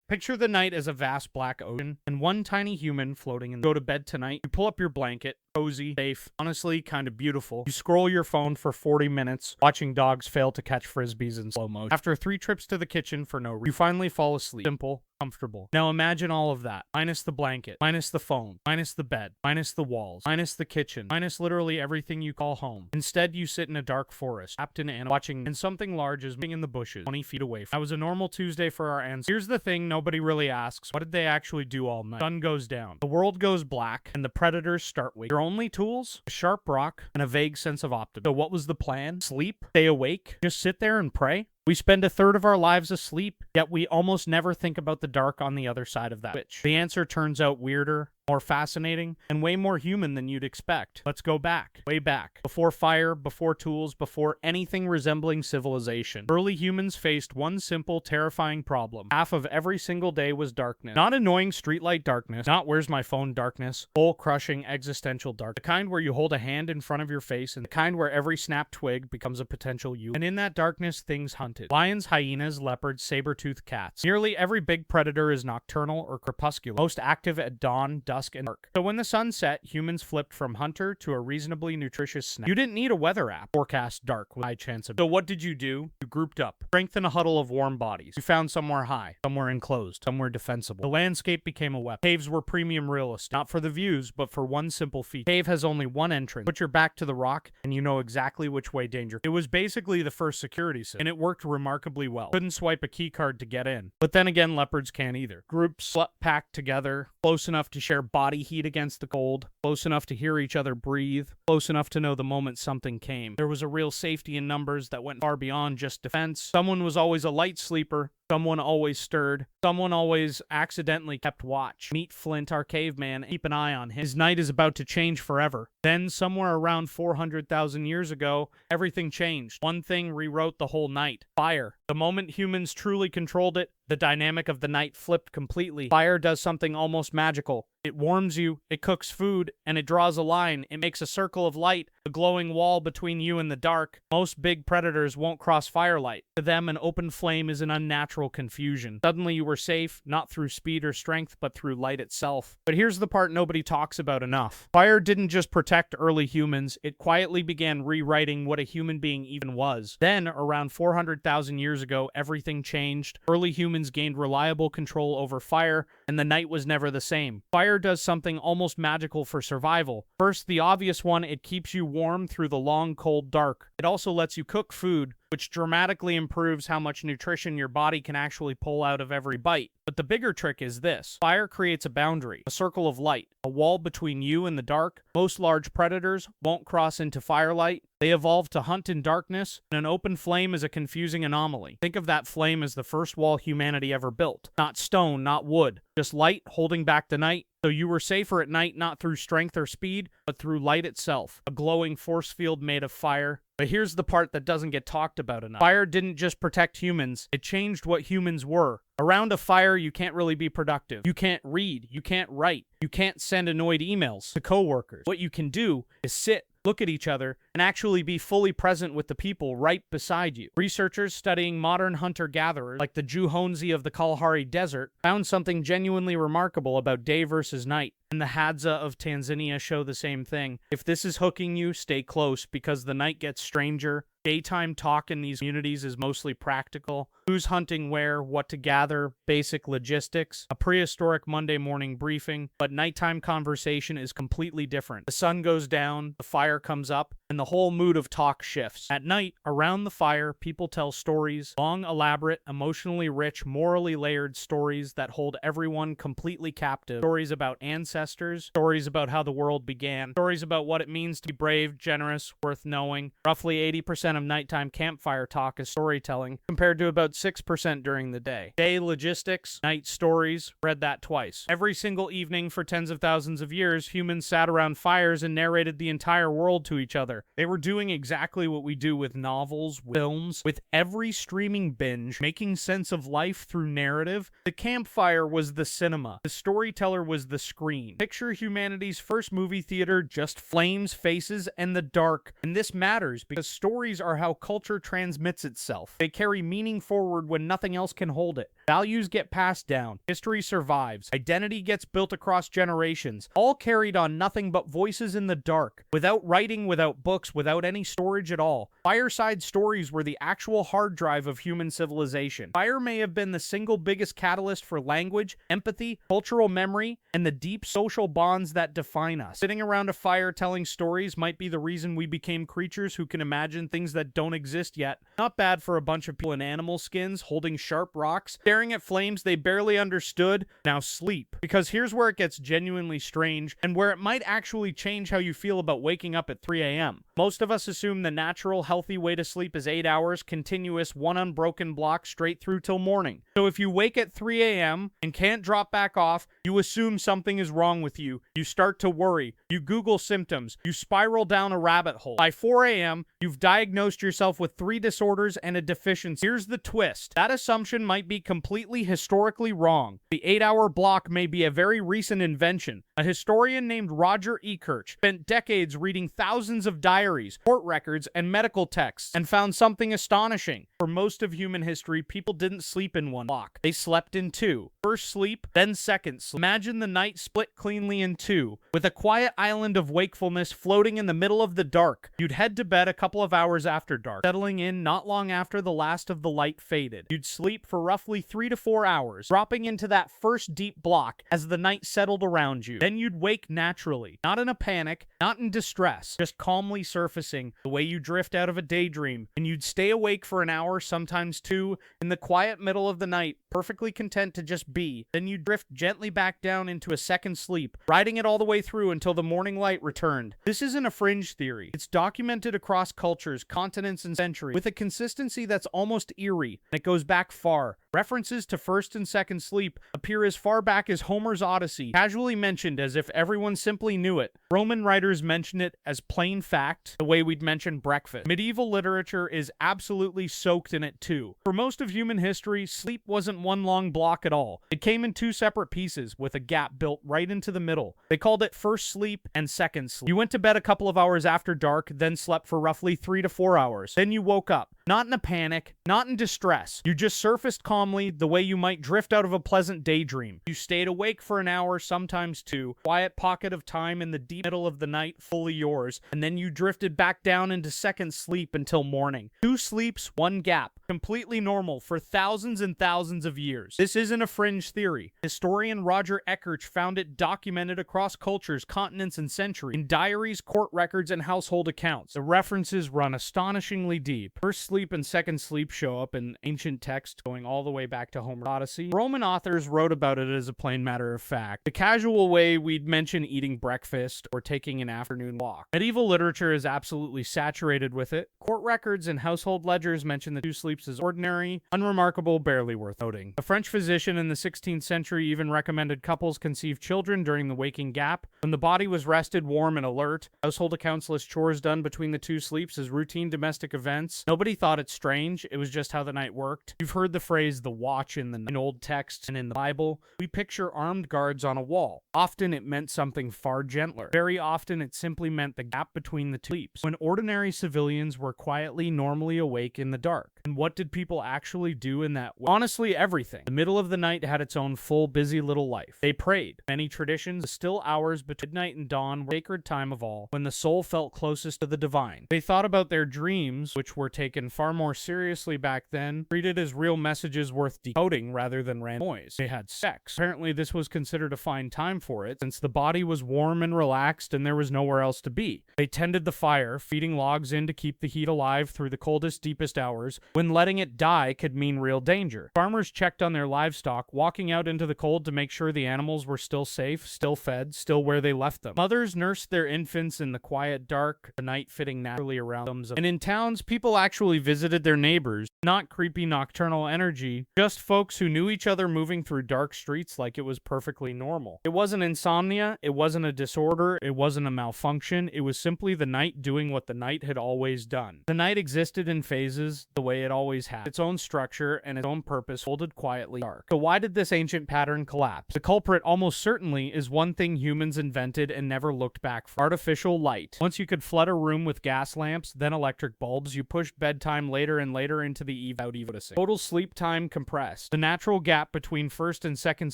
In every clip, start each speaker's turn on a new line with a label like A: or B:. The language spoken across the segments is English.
A: Picture the night as a vast black ocean and one tiny human floating in. Go to bed tonight. You pull up your blanket. Cozy, safe, honestly kind of beautiful. You scroll your phone for 40 minutes, watching dogs fail to catch frisbees in slow motion. After 3 trips to the kitchen for no reason, you finally fall asleep. Simple, comfortable. Now imagine all of that, minus the blanket, minus the phone, minus the bed, minus the walls, minus the kitchen, minus literally everything you call home. Instead, you sit in a dark forest, wrapped in animals, watching, and something large is moving in the bushes, 20 feet away. That was a normal Tuesday for our ancestors. Here's the thing nobody really asks, what did they actually do all night? Sun goes down, the world goes black, and the predators start waking. Your only tools? A sharp rock and a vague sense of optimism. So what was the plan? Sleep? Stay awake? Just sit there and pray? We spend a third of our lives asleep, yet we almost never think about the dark on the other side of that switch. The answer turns out weirder, more fascinating, and way more human than you'd expect. Let's go back, way back. Before fire, before tools, before anything resembling civilization. Early humans faced one simple, terrifying problem. Half of every single day was darkness. Not annoying streetlight darkness, not where's my phone darkness, soul-crushing existential darkness. The kind where you hold a hand in front of your face, and the kind where every snapped twig becomes a potential you. And in that darkness, things hunted. Lions, hyenas, leopards, saber-toothed cats. Nearly every big predator is nocturnal or crepuscular, most active at dawn, dusk, and dark. So when the sun set, humans flipped from hunter to a reasonably nutritious snack. You didn't need a weather app. Forecast dark with high chance of. So what did you do? You grouped up. Strengthen a huddle of warm bodies. You found somewhere high, somewhere enclosed, somewhere defensible. The landscape became a weapon. Caves were premium real estate, not for the views, but for one simple feature. Cave has only one entrance. Put your back to the rock, and you know exactly which way danger. It was basically the first security system, and it worked remarkably well. Couldn't swipe a key card to get in. But then again, leopards can't either. Groups packed together, close enough to share body heat against the cold, close enough to hear each other breathe, close enough to know the moment something came. There was a real safety in numbers that went far beyond just defense. Someone was always a light sleeper. Someone always stirred. Someone always accidentally kept watch. Meet Flint, our caveman, and keep an eye on him. His night is about to change forever. Then, somewhere around 400,000 years ago, everything changed. One thing rewrote the whole night. Fire. The moment humans truly controlled it, the dynamic of the night flipped completely. Fire does something almost magical. It warms you, it cooks food, and it draws a line. It makes a circle of light, a glowing wall between you and the dark. Most big predators won't cross firelight. To them, an open flame is an unnatural confusion. Suddenly you were safe, not through speed or strength, but through light itself. But here's the part nobody talks about enough. Fire didn't just protect early humans, it quietly began rewriting what a human being even was. Then, around 400,000 years ago, everything changed. Early humans gained reliable control over fire, and the night was never the same. Fire does something almost magical for survival. First, the obvious one, it keeps you warm through the long, cold dark. It also lets you cook food, which dramatically improves how much nutrition your body can actually pull out of every bite. But the bigger trick is this. Fire creates a boundary, a circle of light, a wall between you and the dark. Most large predators won't cross into firelight. They evolved to hunt in darkness, and an open flame is a confusing anomaly. Think of that flame as the first wall humanity ever built. Not stone, not wood, just light holding back the night. So you were safer at night not through strength or speed, but through light itself, a glowing force field made of fire. But here's the part that doesn't get talked about enough. Fire didn't just protect humans, it changed what humans were. Around a fire, you can't really be productive. You can't read, you can't write, you can't send annoyed emails to coworkers. What you can do is sit, look at each other, and actually be fully present with the people right beside you. Researchers studying modern hunter-gatherers, like the Juhonzi of the Kalahari Desert, found something genuinely remarkable about day versus night. And the Hadza of Tanzania show the same thing. If this is hooking you, stay close, because the night gets stranger. Daytime talk in these communities is mostly practical. Who's hunting where, what to gather, basic logistics, a prehistoric Monday morning briefing, but nighttime conversation is completely different. The sun goes down, the fire comes up, and the whole mood of talk shifts. At night, around the fire, people tell stories, long, elaborate, emotionally rich, morally layered stories that hold everyone completely captive. Stories about ancestors, stories about how the world began, stories about what it means to be brave, generous, worth knowing. Roughly 80% of nighttime campfire talk is storytelling, compared to about 6% during the day. Day logistics, night stories, read that twice. Every single evening for tens of thousands of years, humans sat around fires and narrated the entire world to each other. They were doing exactly what we do with novels, with films, with every streaming binge, making sense of life through narrative. The campfire was the cinema. The storyteller was the screen. Picture humanity's first movie theater, just flames, faces, and the dark. And this matters because stories are how culture transmits itself. They carry meaning forward when nothing else can hold it. Values get passed down. History survives. Identity gets built across generations, all carried on nothing but voices in the dark, without writing, without books, without any storage at all. Fireside stories were the actual hard drive of human civilization. Fire may have been the single biggest catalyst for language, empathy, cultural memory, and the deep social bonds that define us. Sitting around a fire telling stories might be the reason we became creatures who can imagine things that don't exist yet. Not bad for a bunch of people in animal skins holding sharp rocks, staring at flames they barely understood. Now sleep. Because here's where it gets genuinely strange, and where it might actually change how you feel about waking up at 3 a.m. Most of us assume the natural, healthy way to sleep is 8 hours, continuous, one unbroken block straight through till morning. So if you wake at 3 a.m. and can't drop back off, you assume something is wrong with you. You start to worry. You Google symptoms. You spiral down a rabbit hole. By 4 a.m., you've diagnosed yourself with 3 disorders and a deficiency. Here's the twist. That assumption might be completely historically wrong. The 8-hour block may be a very recent invention. A historian named Roger Ekirch spent decades reading thousands of diaries, court records, and medical texts, and found something astonishing. For most of human history, people didn't sleep in one block. They slept in 2. First sleep, then second sleep. Imagine the night split cleanly in 2, with a quiet island of wakefulness floating in the middle of the dark. You'd head to bed a couple of hours after dark, settling in not long after the last of the light faded. You'd sleep for roughly 3 to 4 hours, dropping into that first deep block as the night settled around you. Then you'd wake naturally, not in a panic, not in distress, just calmly surfacing, the way you drift out of a daydream, and you'd stay awake for an hour, sometimes 2, in the quiet middle of the night, perfectly content to just be. Then you'd drift gently back down into a second sleep, riding it all the way through until the morning light returned. This isn't a fringe theory. It's documented across cultures, continents, and centuries, with a consistency that's almost eerie, and it goes back far. References to first and second sleep appear as far back as Homer's Odyssey, casually mentioned as if everyone simply knew it. Roman writers mention it as plain fact, the way we'd mention breakfast. Medieval literature is absolutely soaked in it too. For most of human history, sleep wasn't one long block at all. It came in 2 separate pieces, with a gap built right into the middle. They called it first sleep and second sleep. You went to bed a couple of hours after dark, then slept for roughly 3 to 4 hours. Then you woke up. Not in a panic, not in distress. You just surfaced calmly, the way you might drift out of a pleasant daydream. You stayed awake for an hour, sometimes 2, quiet pocket of time in the deep middle of the night, fully yours, and then you drifted back down into second sleep until morning. 2 sleeps, 1 gap. Completely normal for thousands and thousands of years. This isn't a fringe theory. Historian Roger Ekirch found it documented across cultures, continents, and centuries, in diaries, court records, and household accounts. The references run astonishingly deep. First sleep and second sleep show up in ancient texts going all the way back to Homer's Odyssey. Roman authors wrote about it as a plain matter of fact, the casual way we'd mention eating breakfast or taking an afternoon walk. Medieval literature is absolutely saturated with it. Court records and household ledgers mention the 2 sleeps as ordinary, unremarkable, barely worth noting. A French physician in the 16th century even recommended couples conceive children during the waking gap, when the body was rested, warm, and alert. Household accounts list chores done between the 2 sleeps as routine domestic events. Nobody thought it strange, it was just how the night worked. You've heard the phrase the watch in old texts and in the Bible. We picture armed guards on a wall. Often it meant something far gentler. Very often it simply meant the gap between the 2 sleeps, when ordinary civilians were quietly, normally awake in the dark. And what did people actually do in that way? Honestly, everything. The middle of the night had its own full, busy little life. They prayed. Many traditions, the still hours between midnight and dawn were the sacred time of all, when the soul felt closest to the divine. They thought about their dreams, which were taken far more seriously back then, treated as real messages worth decoding rather than random noise. They had sex. Apparently this was considered a fine time for it, since the body was warm and relaxed and there was nowhere else to be. They tended the fire, feeding logs in to keep the heat alive through the coldest, deepest hours, when letting it die could mean real danger. Farmers checked on their livestock, walking out into the cold to make sure the animals were still safe, still fed, still where they left them. Mothers nursed their infants in the quiet dark, the night fitting naturally around them. And in towns, people actually visited their neighbors. Not creepy nocturnal energy, just folks who knew each other moving through dark streets like it was perfectly normal. It wasn't insomnia, it wasn't a disorder, it wasn't a malfunction, it was simply the night doing what the night had always done. The night existed in phases, the way it always had. Its own structure and its own purpose, folded quietly dark. So why did this ancient pattern collapse? The culprit almost certainly is one thing humans invented and never looked back from: artificial light. Once you could flood a room with gas lamps, then electric bulbs, you pushed bedtime later and later into the eve without even noticing. Total sleep time time compressed. The natural gap between first and second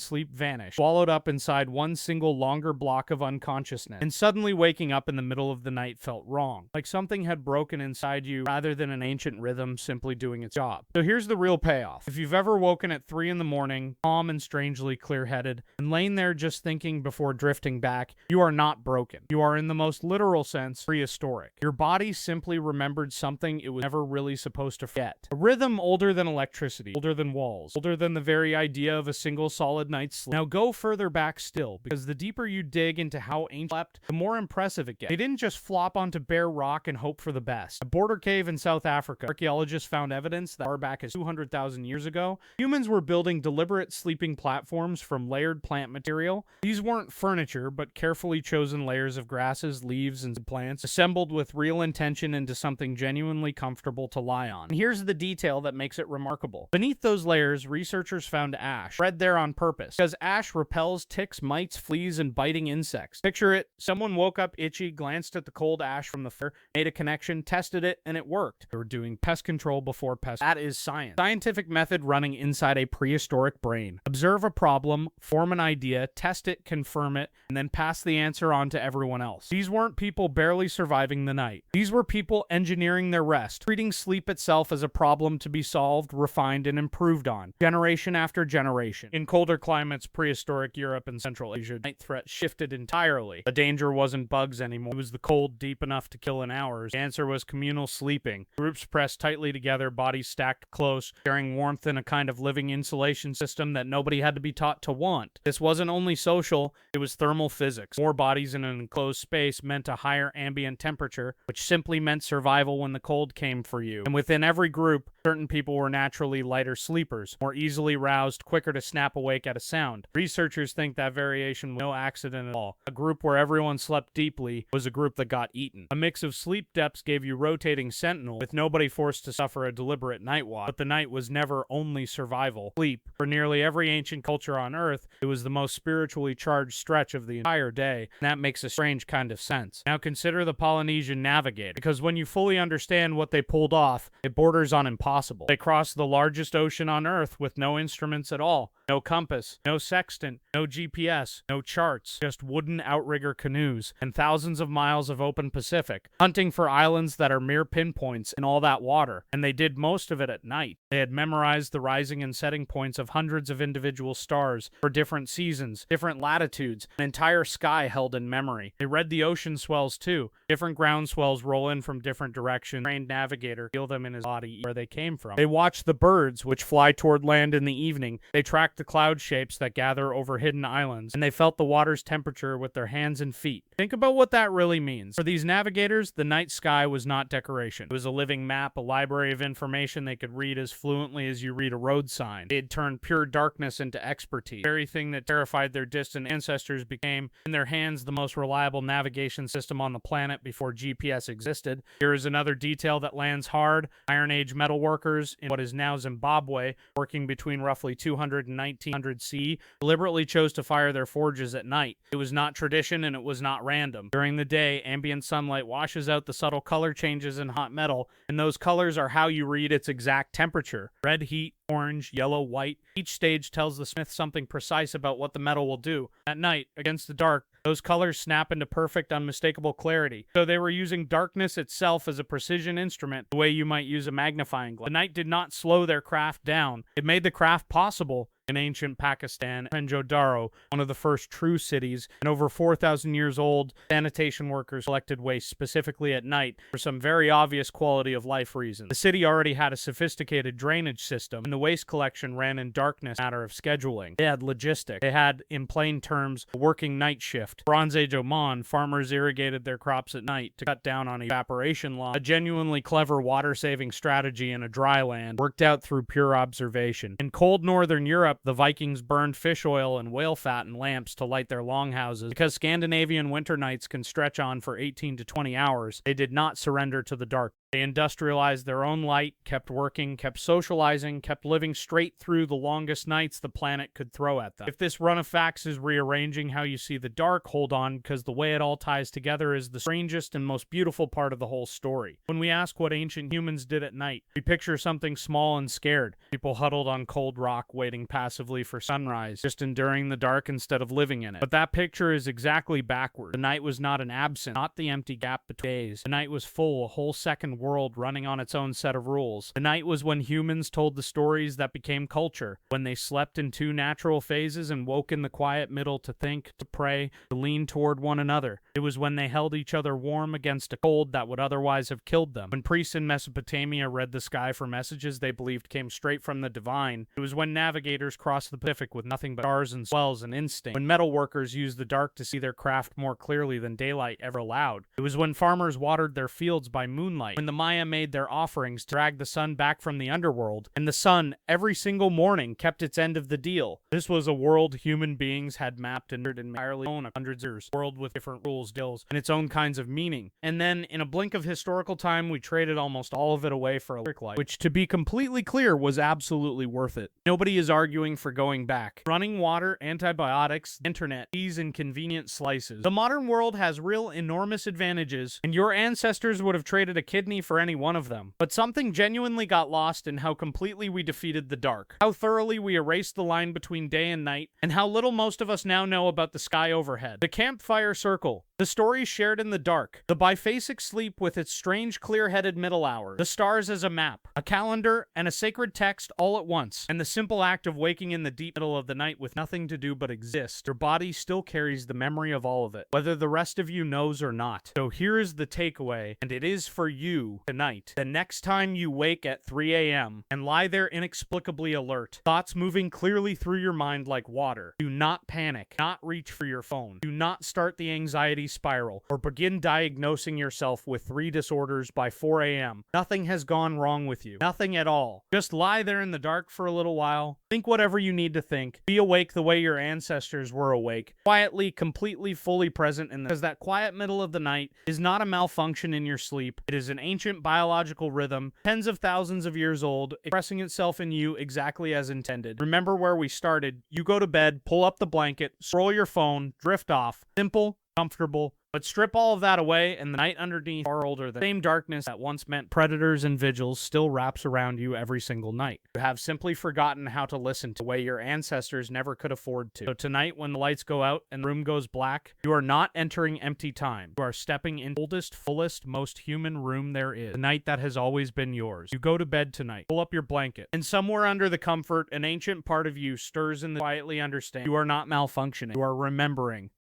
A: sleep vanished, swallowed up inside one single longer block of unconsciousness. And suddenly waking up in the middle of the night felt wrong, like something had broken inside you rather than an ancient rhythm simply doing its job. So here's the real payoff. If you've ever woken at 3 in the morning, calm and strangely clear-headed, and lain there just thinking before drifting back, you are not broken. You are, in the most literal sense, prehistoric. Your body simply remembered something it was never really supposed to forget. A rhythm older than electricity, older than walls, older than the very idea of a single solid night's sleep. Now go further back still, because the deeper you dig into how ancient slept, the more impressive it gets. They didn't just flop onto bare rock and hope for the best. A border cave in South Africa, archaeologists found evidence that far back as 200,000 years ago, humans were building deliberate sleeping platforms from layered plant material. These weren't furniture, but carefully chosen layers of grasses, leaves, and plants, assembled with real intention into something genuinely comfortable to lie on. And here's the detail that makes it remarkable. Beneath those layers, researchers found ash, spread there on purpose, because ash repels ticks, mites, fleas, and biting insects. Picture it, someone woke up itchy, glanced at the cold ash from the fire, made a connection, tested it, and it worked. They were doing pest control before pest. That is science. Scientific method running inside a prehistoric brain. Observe a problem, form an idea, test it, confirm it, and then pass the answer on to everyone else. These weren't people barely surviving the night. These were people engineering their rest, treating sleep itself as a problem to be solved, refined, and improved on, generation after generation. In colder climates, prehistoric Europe and Central Asia, night threat shifted entirely. The danger wasn't bugs anymore. It was the cold deep enough to kill in hours. The answer was communal sleeping. Groups pressed tightly together, bodies stacked close, sharing warmth in a kind of living insulation system that nobody had to be taught to want. This wasn't only social, it was thermal physics. More bodies in an enclosed space meant a higher ambient temperature, which simply meant survival when the cold came for you. And within every group, certain people were naturally lighter sleepers, more easily roused, quicker to snap awake at a sound. Researchers think that variation was no accident at all. A group where everyone slept deeply was a group that got eaten. A mix of sleep depths gave you rotating sentinel, with nobody forced to suffer a deliberate night watch. But the night was never only survival. Sleep, for nearly every ancient culture on Earth, it was the most spiritually charged stretch of the entire day, and that makes a strange kind of sense. Now consider the Polynesian navigator, because when you fully understand what they pulled off, it borders on impossible. They crossed the largest ocean on Earth with no instruments at all. No compass, no sextant, no GPS, no charts, just wooden outrigger canoes, and thousands of miles of open Pacific, hunting for islands that are mere pinpoints in all that water, and they did most of it at night. They had memorized the rising and setting points of hundreds of individual stars for different seasons, different latitudes, an entire sky held in memory. They read the ocean swells too. Different ground swells roll in from different directions. Trained navigator feel them in his body where they came from. They watched the birds, which fly toward land in the evening. They tracked the cloud shapes that gather over hidden islands, and they felt the water's temperature with their hands and feet. Think about what that really means. For these navigators, the night sky was not decoration. It was a living map, a library of information they could read as fluently as you read a road sign. They had turned pure darkness into expertise. The very thing that terrified their distant ancestors became, in their hands, the most reliable navigation system on the planet before GPS existed. Here is another detail that lands hard. Iron Age metalworkers in what is now Zimbabwe, working between roughly 200 and 1900 CE, deliberately chose to fire their forges at night. It was not tradition and it was not random. During the day, ambient sunlight washes out the subtle color changes in hot metal, and those colors are how you read its exact temperature. Red heat, orange, yellow, white. Each stage tells the smith something precise about what the metal will do. At night, against the dark, those colors snap into perfect, unmistakable clarity. So they were using darkness itself as a precision instrument, the way you might use a magnifying glass. The night did not slow their craft down. It made the craft possible. In ancient Pakistan, Mohenjo-daro, one of the first true cities, and over 4,000 years old, sanitation workers collected waste specifically at night for some very obvious quality of life reasons. The city already had a sophisticated drainage system, and the waste collection ran in darkness, a matter of scheduling. They had logistics. They had, in plain terms, a working night shift. Bronze Age Oman, farmers irrigated their crops at night to cut down on evaporation loss, a genuinely clever water-saving strategy in a dry land, worked out through pure observation. In cold northern Europe, the Vikings burned fish oil and whale fat in lamps to light their longhouses. Because Scandinavian winter nights can stretch on for 18 to 20 hours, they did not surrender to the dark. They industrialized their own light, kept working, kept socializing, kept living straight through the longest nights the planet could throw at them. If this run of facts is rearranging how you see the dark, hold on, because the way it all ties together is the strangest and most beautiful part of the whole story. When we ask what ancient humans did at night, we picture something small and scared. People huddled on cold rock, waiting passively for sunrise, just enduring the dark instead of living in it. But that picture is exactly backward. The night was not an absence, not the empty gap between days. The night was full, a whole second world running on its own set of rules. The night was when humans told the stories that became culture, when they slept in two natural phases and woke in the quiet middle to think, to pray, to lean toward one another. It was when they held each other warm against a cold that would otherwise have killed them. When priests in Mesopotamia read the sky for messages they believed came straight from the divine. It was when navigators crossed the Pacific with nothing but stars and swells and instinct. When metal workers used the dark to see their craft more clearly than daylight ever allowed. It was when farmers watered their fields by moonlight. When the Maya made their offerings to drag the sun back from the underworld. And the sun, every single morning, kept its end of the deal. This was a world human beings had mapped and entirely own hundreds of years. A world with different rules, deals, and its own kinds of meaning. And then, in a blink of historical time, we traded almost all of it away for electric light, which, to be completely clear, was absolutely worth it. Nobody is arguing for going back. Running water, antibiotics, internet, ease, and convenient slices. The modern world has real enormous advantages, and your ancestors would have traded a kidney for any one of them. But something genuinely got lost in how completely we defeated the dark, how thoroughly we erased the line between day and night, and how little most of us now know about the sky overhead. The campfire circle. The stories shared in the dark. The biphasic sleep with its strange clear-headed middle hours. The stars as a map, a calendar, and a sacred text all at once. And the simple act of waking in the deep middle of the night with nothing to do but exist. Your body still carries the memory of all of it, whether the rest of you knows or not. So here is the takeaway, and it is for you tonight. The next time you wake at 3 a.m. and lie there inexplicably alert, thoughts moving clearly through your mind like water, do not panic, not reach for your phone, do not start the anxiety spiral, or begin diagnosing yourself with 3 disorders by 4 a.m. Nothing has gone wrong with you. Nothing at all. Just lie there in the dark for a little while. Think whatever you need to think. Be awake the way your ancestors were awake. Quietly, completely, fully present in because that quiet middle of the night is not a malfunction in your sleep. It is an ancient biological rhythm, tens of thousands of years old, expressing itself in you exactly as intended. Remember where we started. You go to bed, pull up the blanket, scroll your phone, drift off. Simple, comfortable, but strip all of that away, and the night underneath, far older than the same darkness that once meant predators and vigils, still wraps around you every single night. You have simply forgotten how to listen to the way your ancestors never could afford to. So tonight, when the lights go out and the room goes black, you are not entering empty time. You are stepping in the oldest, fullest, most human room there is. The night that has always been yours. You go to bed tonight, pull up your blanket, and somewhere under the comfort, an ancient part of you stirs in the quietly understand. You are not malfunctioning. You are remembering.